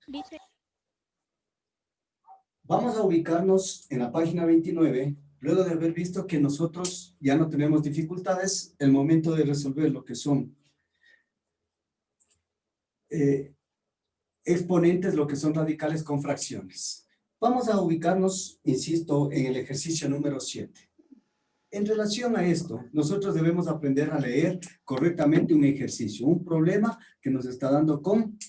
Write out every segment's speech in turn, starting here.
Dice, Vamos a ubicarnos en la página 29, luego de haber visto que nosotros ya no tenemos dificultades, el momento de resolver lo que son exponentes, lo que son radicales con fracciones. Vamos a ubicarnos, insisto, en el ejercicio número 7. En relación a esto, nosotros debemos aprender a leer correctamente un ejercicio, un problema que nos está dando con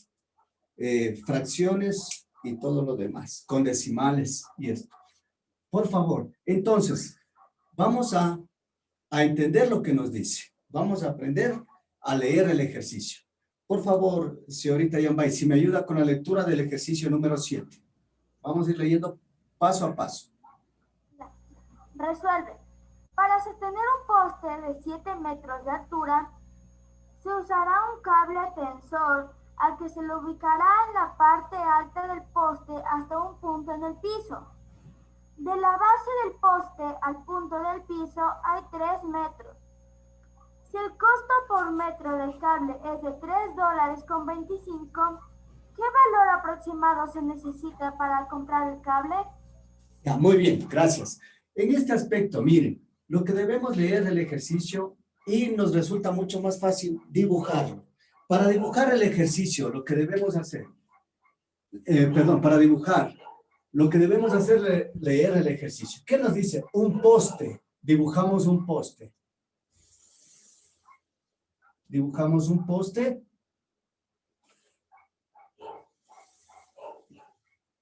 fracciones y todo lo demás, con decimales y esto. Por favor, entonces, vamos a entender lo que nos dice. Vamos a aprender a leer el ejercicio. Por favor, señorita Yambay, si me ayuda con la lectura del ejercicio número 7. Vamos a ir leyendo paso a paso. Resuelve. Para sostener un poste de 7 metros de altura, se usará un cable tensor al que se le ubicará en la parte alta del poste hasta un punto en el piso. De la base del poste al punto del piso hay 3 metros. Si el costo por metro del cable es de $3.25, ¿qué valor aproximado se necesita para comprar el cable? Ya, muy bien, gracias. En este aspecto, miren, lo que debemos leer del ejercicio y nos resulta mucho más fácil dibujarlo. Para dibujar el ejercicio, lo que debemos hacer, para dibujar, lo que debemos hacer es leer el ejercicio. ¿Qué nos dice? Un poste. Dibujamos un poste. Dibujamos un poste.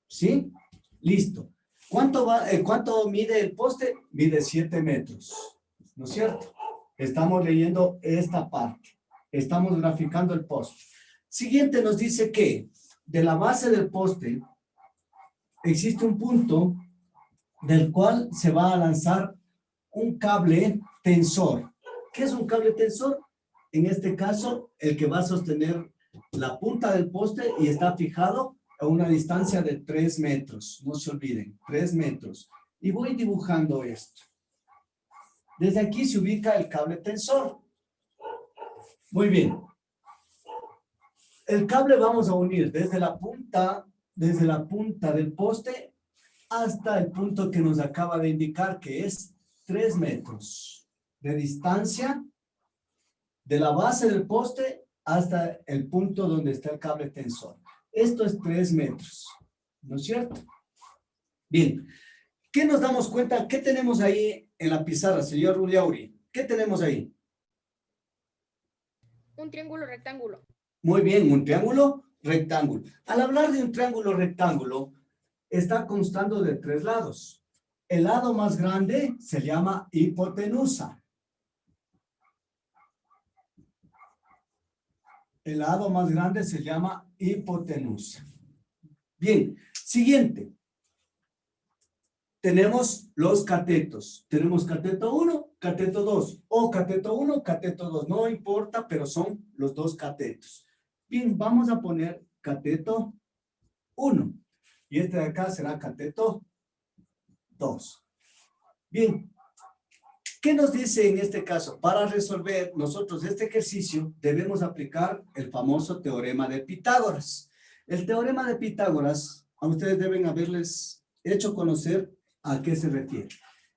¿Sí? Listo. ¿Cuánto mide el poste? Mide 7 metros. ¿No es cierto? Estamos leyendo esta parte. Estamos graficando el poste. Siguiente nos dice que de la base del poste existe un punto del cual se va a lanzar un cable tensor. ¿Qué es un cable tensor? En este caso, el que va a sostener la punta del poste y está fijado a una distancia de 3 metros. No se olviden, 3 metros. Y voy dibujando esto. Desde aquí se ubica el cable tensor. Muy bien. El cable vamos a unir desde la punta del poste hasta el punto que nos acaba de indicar, que es 3 metros de distancia de la base del poste hasta el punto donde está el cable tensor. Esto es 3 metros, ¿no es cierto? Bien, ¿qué nos damos cuenta? ¿Qué tenemos ahí en la pizarra, señor Ruliauri? ¿Qué tenemos ahí? un triángulo rectángulo. Muy bien, un triángulo rectángulo. Al hablar de un triángulo rectángulo, está constando de 3 lados. El lado más grande se llama hipotenusa. El lado más grande se llama hipotenusa. Bien, siguiente. Tenemos los catetos. Tenemos cateto 1, cateto 2, o cateto 1, cateto 2. No importa, pero son los dos catetos. Bien, vamos a poner cateto 1. Y este de acá será cateto 2. Bien, ¿qué nos dice en este caso? Para resolver nosotros este ejercicio, debemos aplicar el famoso teorema de Pitágoras. El teorema de Pitágoras, a ustedes deben haberles hecho conocer a qué se refiere.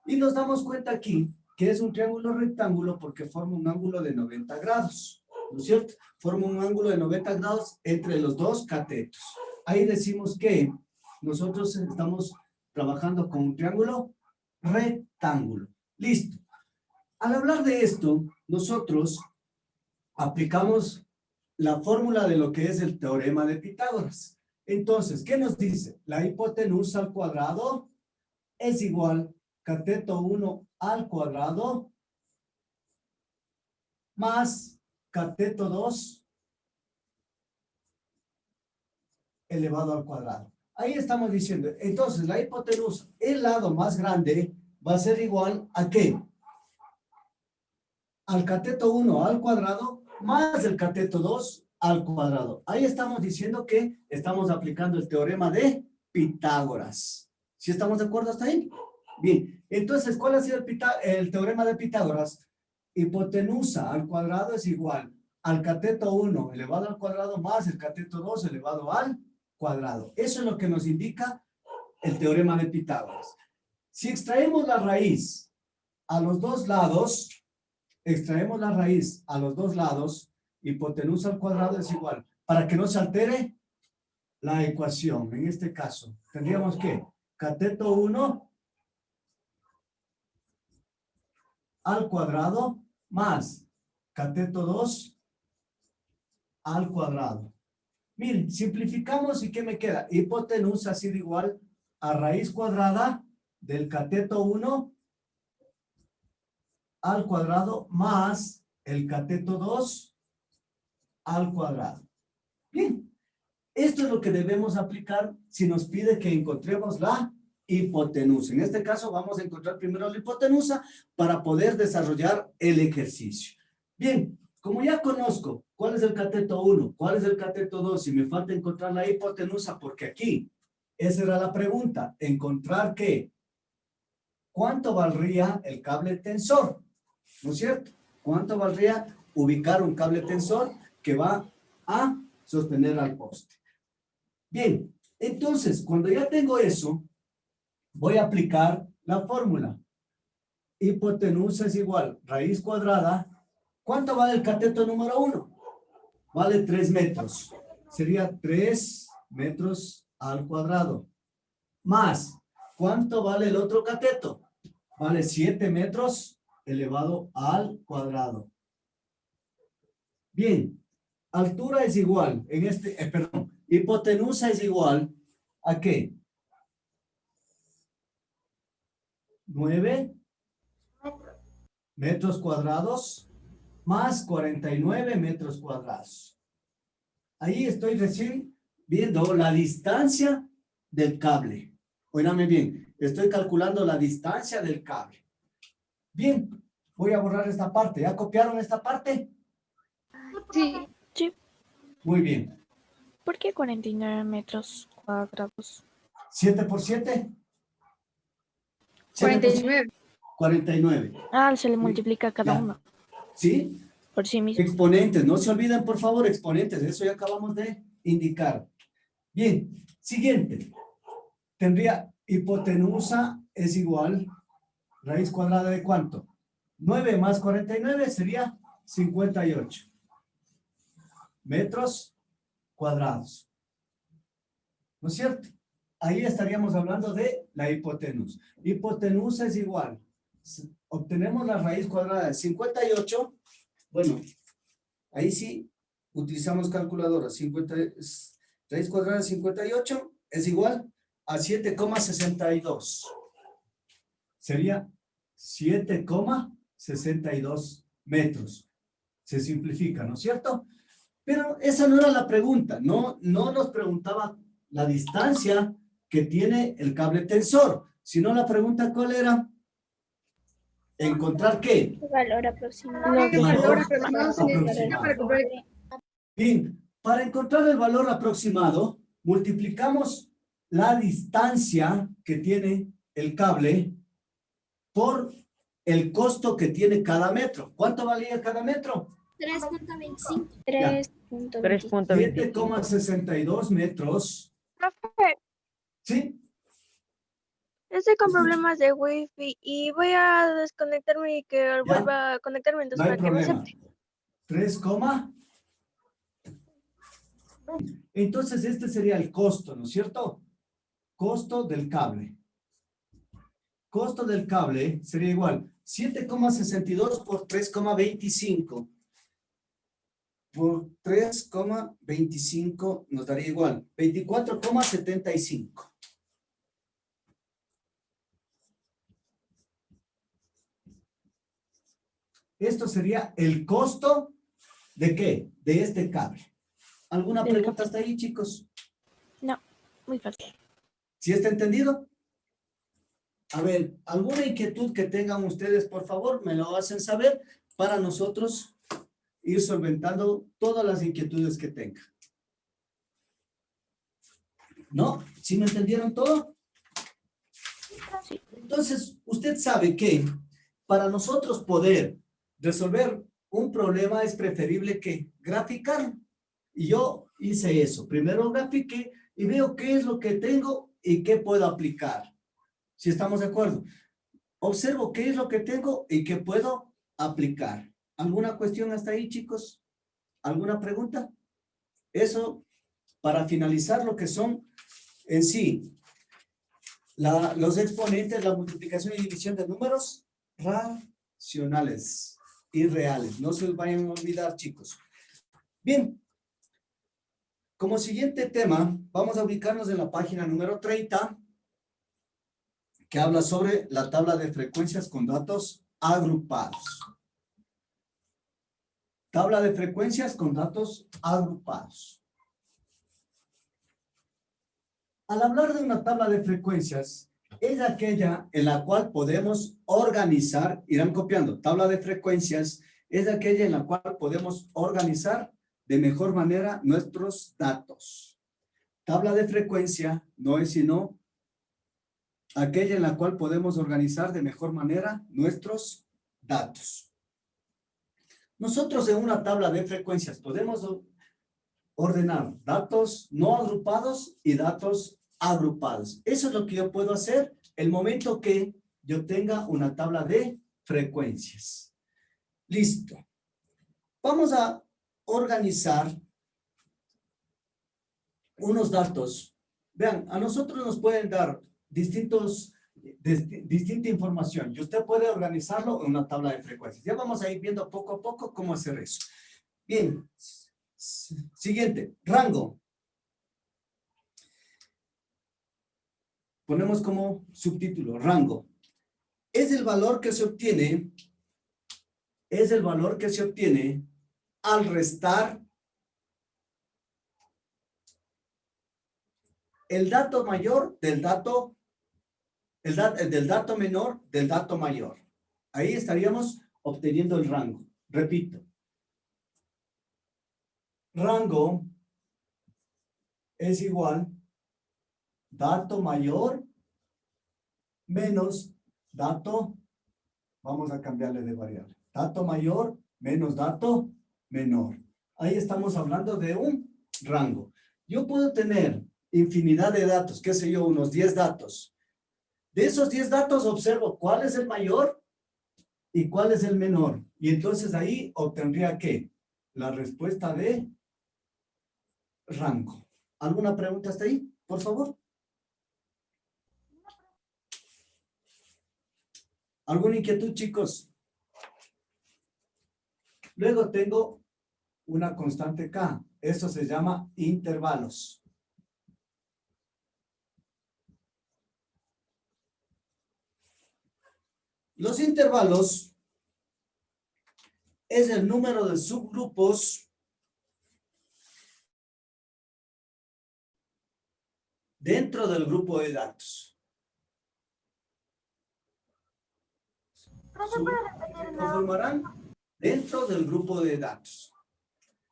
Y nos damos cuenta aquí que es un triángulo rectángulo porque forma un ángulo de 90 grados, ¿no es cierto? Forma un ángulo de 90 grados entre los dos catetos. Ahí decimos que nosotros estamos trabajando con un triángulo rectángulo. Listo. Al hablar de esto, nosotros aplicamos la fórmula de lo que es el teorema de Pitágoras. Entonces, ¿qué nos dice? La hipotenusa al cuadrado es igual cateto 1 al cuadrado más cateto 2 elevado al cuadrado. Ahí estamos diciendo, entonces la hipotenusa, el lado más grande, va a ser igual ¿a qué? Al cateto 1 al cuadrado más el cateto 2 al cuadrado. Ahí estamos diciendo que estamos aplicando el teorema de Pitágoras. ¿Sí estamos de acuerdo hasta ahí? Bien, entonces, ¿cuál ha sido el teorema de Pitágoras? Hipotenusa al cuadrado es igual al cateto 1 elevado al cuadrado más el cateto 2 elevado al cuadrado. Eso es lo que nos indica el teorema de Pitágoras. Si extraemos la raíz a los dos lados, extraemos la raíz a los dos lados, hipotenusa al cuadrado es igual. Para que no se altere la ecuación, en este caso, tendríamos que cateto 1 al cuadrado más cateto 2 al cuadrado. Miren, simplificamos y ¿qué me queda? Hipotenusa ha sido igual a raíz cuadrada del cateto 1 al cuadrado más el cateto 2 al cuadrado. Bien, esto es lo que debemos aplicar si nos pide que encontremos la hipotenusa. En este caso vamos a encontrar primero la hipotenusa para poder desarrollar el ejercicio. Bien, como ya conozco cuál es el cateto 1, cuál es el cateto 2 y me falta encontrar la hipotenusa, porque aquí, esa era la pregunta, encontrar qué, ¿cuánto valdría el cable tensor? ¿No es cierto? ¿Cuánto valdría ubicar un cable tensor que va a sostener al poste? Bien, entonces, cuando ya tengo eso, voy a aplicar la fórmula. Hipotenusa es igual, raíz cuadrada. ¿Cuánto vale el cateto número 1? Vale 3 metros. Sería 3 metros al cuadrado. Más, ¿cuánto vale el otro cateto? Vale 7 metros elevado al cuadrado. Bien, altura es igual, hipotenusa es igual ¿a qué? 9 metros cuadrados más 49 metros cuadrados. Ahí estoy recién viendo la distancia del cable. Óigame bien, estoy calculando la distancia del cable. Bien, voy a borrar esta parte. ¿Ya copiaron esta parte? Sí. Sí. Muy bien. ¿Por qué 49 metros cuadrados? 7 por 7. 49. 49. Ah, se le multiplica a cada Ya. uno ¿Sí? por sí mismo. Exponentes. No se olviden, por favor, exponentes. Eso ya acabamos de indicar. Bien. Siguiente. Tendría hipotenusa es igual raíz cuadrada de ¿cuánto? 9 más 49 sería 58 metros cuadrados. ¿No es cierto? Ahí estaríamos hablando de la hipotenusa. Hipotenusa es igual. Obtenemos la raíz cuadrada de 58. Bueno, ahí sí utilizamos calculadora. Raíz cuadrada de 58 es igual a 7,62. Sería 7,62 metros. Se simplifica, ¿no es cierto? Pero esa no era la pregunta. No nos preguntaba la distancia que tiene el cable tensor, sino la pregunta ¿cuál era? ¿Encontrar qué? Valor aproximado. El valor aproximado. Bien, para encontrar el valor aproximado, multiplicamos la distancia que tiene el cable por el costo que tiene cada metro. ¿Cuánto valía cada metro? 3.25. Ya. 3.25. 7,62 metros. Profe, ¿Sí? estoy con problemas de wifi y voy a desconectarme y que vuelva a conectarme No entonces hay para que me problema. acepte. 3, entonces este sería el costo, ¿no es cierto? Costo del cable. Costo del cable sería igual 7,62 por 3,25. Por 3,25 nos daría igual 24,75. Esto sería el costo ¿de qué? De este cable. ¿Alguna Del pregunta cable. hasta ahí, chicos? No, muy fácil. ¿Sí está entendido? A ver, ¿alguna inquietud que tengan ustedes, por favor, me lo hacen saber para nosotros ir solventando todas las inquietudes que tengan? ¿No? ¿Sí me entendieron todo? Entonces, usted sabe que para nosotros poder resolver un problema es preferible que graficar. Y yo hice eso. Primero grafiqué y veo qué es lo que tengo y qué puedo aplicar. Si estamos de acuerdo. Observo qué es lo que tengo y qué puedo aplicar. ¿Alguna cuestión hasta ahí, chicos? ¿Alguna pregunta? Eso para finalizar lo que son en sí los exponentes, la multiplicación y división de números racionales y reales. No se los vayan a olvidar, chicos. Bien. Como siguiente tema, vamos a ubicarnos en la página número 30, que habla sobre la tabla de frecuencias con datos agrupados. Tabla de frecuencias con datos agrupados. Al hablar de una tabla de frecuencias, es aquella en la cual podemos organizar, irán copiando, tabla de frecuencias es aquella en la cual podemos organizar de mejor manera nuestros datos. Tabla de frecuencia no es sino aquella en la cual podemos organizar de mejor manera nuestros datos. Nosotros en una tabla de frecuencias podemos ordenar datos no agrupados y datos agrupados. Eso es lo que yo puedo hacer el momento que yo tenga una tabla de frecuencias. Listo. Vamos a organizar unos datos. Vean, a nosotros nos pueden dar distinta información y usted puede organizarlo en una tabla de frecuencias. Ya vamos a ir viendo poco a poco cómo hacer eso. Bien, siguiente, rango. Ponemos como subtítulo, rango. Es el valor que se obtiene, al restar el dato mayor del dato menor del dato mayor. Ahí estaríamos obteniendo el rango. Repito. Rango es igual dato mayor menos dato, vamos a cambiarle de variable. Dato mayor menos dato menor. Ahí estamos hablando de un rango. Yo puedo tener infinidad de datos, qué sé yo, unos 10 datos. De esos 10 datos observo cuál es el mayor y cuál es el menor. Y entonces ahí obtendría ¿qué? La respuesta de rango. ¿Alguna pregunta hasta ahí? Por favor. ¿Alguna inquietud, chicos? Luego tengo una constante K. Eso se llama intervalos. Los intervalos es el número de subgrupos dentro del grupo de datos. ¿Profe, puede repetir Lo formarán dentro del grupo de datos.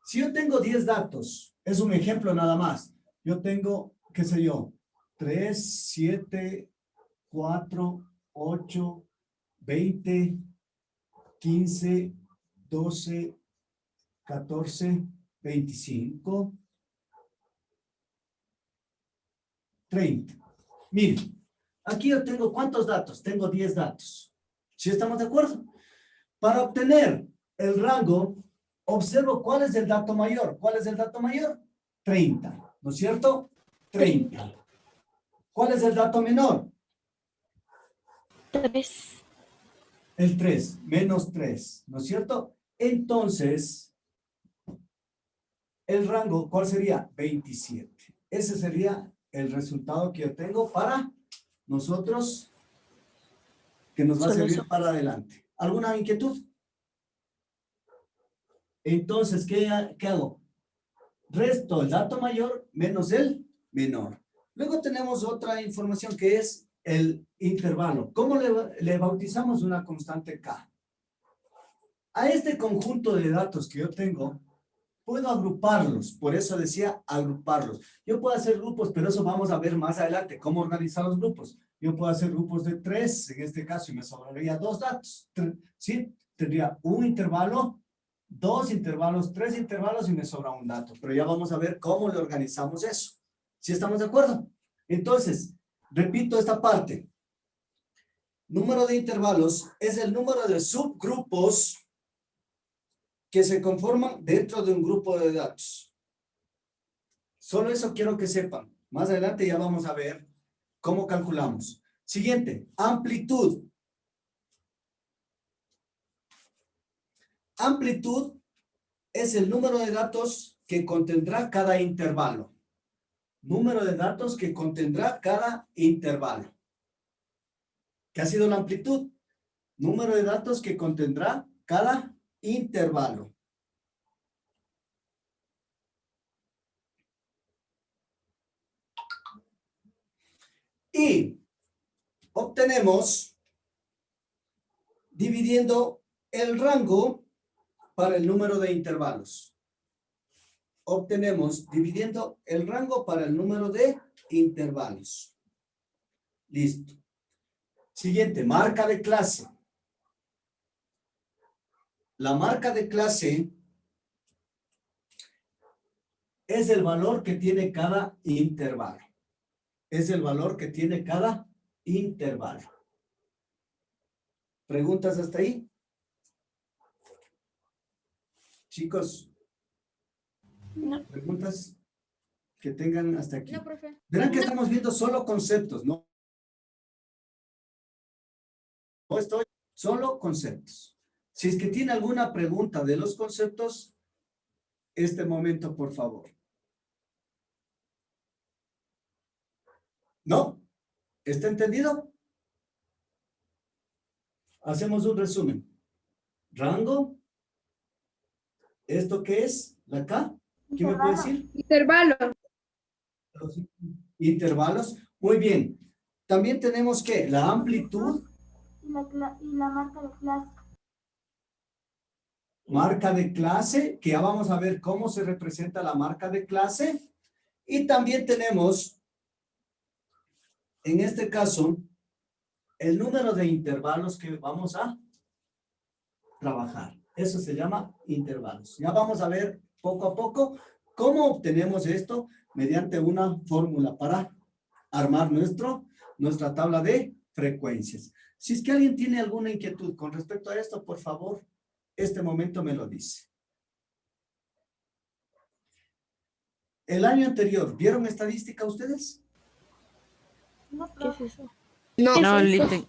Si yo tengo 10 datos, es un ejemplo nada más. Yo tengo, qué sé yo, 3, 7, 4, 8, 20, 15, 12, 14, 25, 30. Miren, aquí yo tengo ¿cuántos datos? Tengo 10 datos. ¿Sí estamos de acuerdo? Para obtener el rango, observo cuál es el dato mayor. ¿Cuál es el dato mayor? 30, ¿no es cierto? 30. ¿Cuál es el dato menor? 3. El 3, menos 3, ¿no es cierto? Entonces, el rango, ¿cuál sería? 27. Ese sería el resultado que yo tengo para nosotros, que nos va a servir para adelante. ¿Alguna inquietud? Entonces, ¿qué hago? Resto el dato mayor menos el menor. Luego tenemos otra información que es el intervalo. ¿Cómo le bautizamos una constante K? A este conjunto de datos que yo tengo, puedo agruparlos. Por eso decía agruparlos. Yo puedo hacer grupos, pero eso vamos a ver más adelante. ¿Cómo organizar los grupos? Yo puedo hacer grupos de 3, en este caso, y me sobraría 2 datos. ¿Sí? Tendría un intervalo, 2 intervalos, 3 intervalos y me sobra un dato. Pero ya vamos a ver cómo le organizamos eso. ¿Sí estamos de acuerdo? Entonces, repito esta parte. Número de intervalos es el número de subgrupos que se conforman dentro de un grupo de datos. Solo eso quiero que sepan. Más adelante ya vamos a ver cómo calculamos. Siguiente, amplitud. Amplitud es el número de datos que contendrá cada intervalo. Número de datos que contendrá cada intervalo. ¿Qué ha sido la amplitud? Número de datos que contendrá cada intervalo. Y obtenemos dividiendo el rango para el número de intervalos. Obtenemos dividiendo el rango para el número de intervalos. Listo. Siguiente, marca de clase. La marca de clase es el valor que tiene cada intervalo. Es el valor que tiene cada intervalo. ¿Preguntas hasta ahí? Chicos, No. ¿preguntas que tengan hasta aquí? No, profe. Verán que estamos viendo solo conceptos, ¿no? No estoy, solo conceptos. Si es que tiene alguna pregunta de los conceptos, este momento, por favor. ¿No? ¿Está entendido? Hacemos un resumen. Rango. ¿Esto qué es? ¿La K? ¿Quién me puede decir? Intervalo. Los intervalos. Muy bien. También tenemos que la amplitud. Y la marca de clase. Marca de clase, que ya vamos a ver cómo se representa la marca de clase. Y también tenemos, en este caso, el número de intervalos que vamos a trabajar. Eso se llama intervalos. Ya vamos a ver poco a poco cómo obtenemos esto mediante una fórmula para armar nuestra tabla de frecuencias. Si es que alguien tiene alguna inquietud con respecto a esto, por favor, este momento me lo dice. El año anterior, ¿vieron estadística ustedes? No, ¿Qué es profe. eso? No, listo.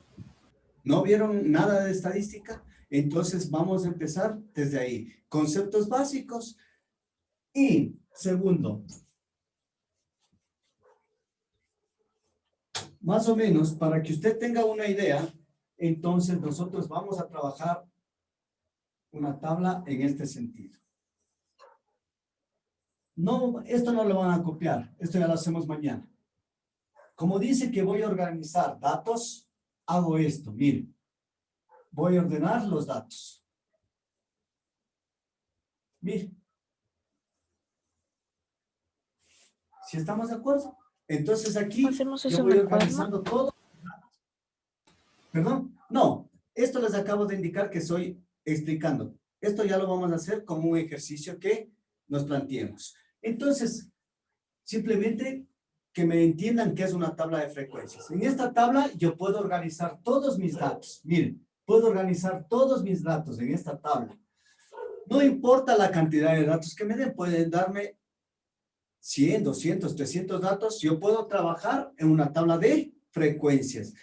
¿No vieron nada de estadística? Entonces vamos a empezar desde ahí. Conceptos básicos. Y segundo, más o menos para que usted tenga una idea, entonces nosotros vamos a trabajar una tabla en este sentido. No, esto no lo van a copiar, esto ya lo hacemos mañana. Como dice que voy a organizar datos, hago esto, miren. Voy a ordenar los datos. Miren. ¿Sí estamos de acuerdo? Entonces aquí ¿Hacemos eso yo en voy el cuaderno? organizando todo. ¿Perdón? No, esto les acabo de indicar que estoy explicando. Esto ya lo vamos a hacer como un ejercicio que nos planteemos. Entonces, simplemente que me entiendan qué es una tabla de frecuencias. En esta tabla yo puedo organizar todos mis datos. Miren, puedo organizar todos mis datos en esta tabla. No importa la cantidad de datos que me den, pueden darme 100, 200, 300 datos. Yo puedo trabajar en una tabla de frecuencias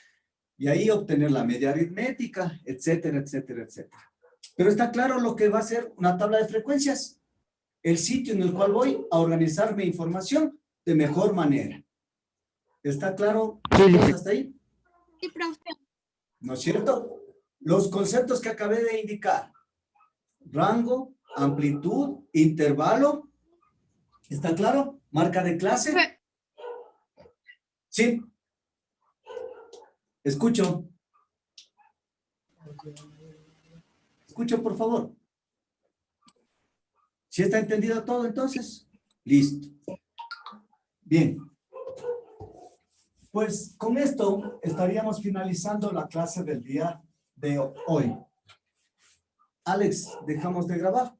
y ahí obtener la media aritmética, etcétera, etcétera, etcétera. Pero está claro lo que va a ser una tabla de frecuencias. El sitio en el cual voy a organizar mi información de mejor manera. ¿Está claro hasta ahí? Sí, profe. ¿No es cierto? Los conceptos que acabé de indicar. Rango, amplitud, intervalo. ¿Está claro? Marca de clase. Sí. Escucho. Escucho, por favor. ¿Sí está entendido todo entonces? Listo. Bien. Pues con esto estaríamos finalizando la clase del día de hoy. Alex, ¿dejamos de grabar?